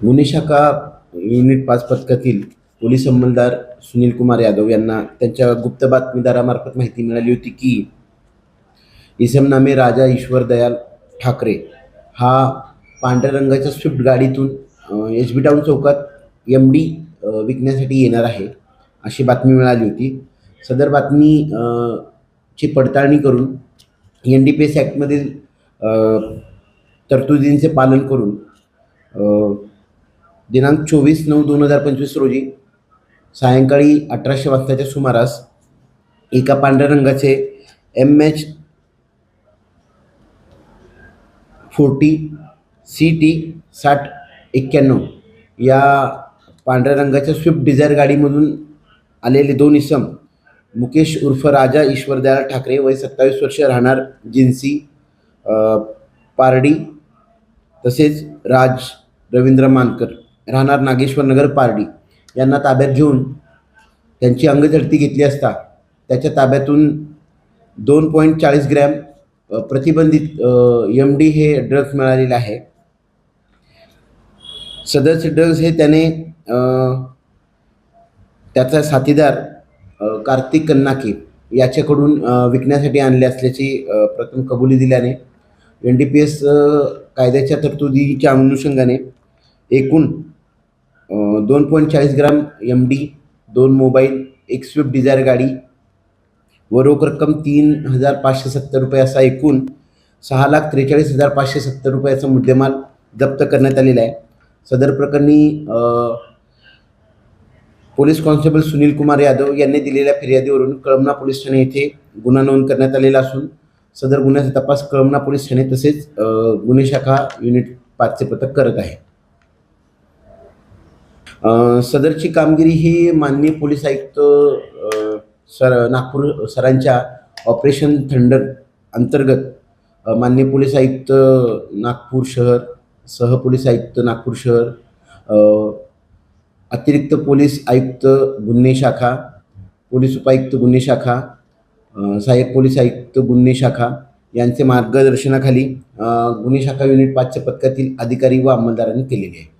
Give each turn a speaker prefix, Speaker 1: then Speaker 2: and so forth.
Speaker 1: गुन्हे शाखा युनिट 5 पथकातील पोलीस अंमलदार सुनील कुमार यादव यांना त्यांच्या गुप्त बातमीदारामार्फत माहिती मिळाली होती की इसम नामे राजा ईश्वर दयाल ठाकरे हा पांढऱ्या रंगाच्या स्विफ्ट गाडीतून एच बी टाऊन चौकात MD विकण्यासाठी येणार आहे अशी बातमी मिळाली होती. सदर बातमी ची पडताळणी करून NDPS ॲक्टमधील तरतुदींचे पालन करून दिनांक 24/9/2025 रोजी सायंकाळी 1800 वाजताच्या सुमारास एका पांढऱ्या रंगाचे MH40 CT 6091 या पांढऱ्या रंगाच्या स्विफ्ट डिझायर गाडीमधून आलेले दोन इसम मुकेश उर्फ राजा ईश्वर दयाल ठाकरे वय 27 वर्ष राहणार जिन्सी पारडी, तसेच राज रवींद्र मानकर राहणार नागेश्वर नगर पारडी यांना ताब्यात घेऊन त्यांची अंगझडती घेतली असता त्याच्या ताब्यातून 2.40 ग्रॅम प्रतिबंधित MD हे ड्रग्ज मिळालेले आहे. सदरचे ड्रग्ज हे त्याने त्याचा साथीदार कार्तिक कन्नाके याच्याकडून विकण्यासाठी आणले असल्याची प्रथम कबुली दिल्याने NDPS कायद्याच्या तरतुदीच्या अनुषंगाने एकूण 2.40 ग्राम MD, 2 मोबाईल, एक स्विफ्ट डिझायर गाडी व रोख रक्कम 3,570 रुपये असा एकूण 6,43,570 रुपयाचा मुद्देमाल जप्त करण्यात आलेला आहे. सदर प्रकरणी पोलीस कॉन्स्टेबल सुनील कुमार यादव यांनी दिलेल्या फिर्यादीवरून कळमना पोलीस ठाणे येथे गुन्हा नोंद करण्यात आलेला असून सदर गुन्ह्याचा तपास कळमना पोलीस ठाणे तसेच गुन्हे शाखा युनिट 5 चे पथक करत आहे. सदरची कामगिरी ही माननीय पोलीस आयुक्त नागपूर सरांच्या ऑपरेशन थंडर अंतर्गत माननीय पोलीस आयुक्त नागपूर शहर, सहपोलीस आयुक्त नागपूर शहर, अतिरिक्त पोलीस आयुक्त गुन्हे शाखा, पोलीस उपायुक्त गुन्हे शाखा, सहाय्यक पोलीस आयुक्त गुन्हे शाखा यांचे मार्गदर्शनाखाली गुन्हे शाखा युनिट 5 च्या पथकातील अधिकारी व अंमलदारांनी केलेली आहे.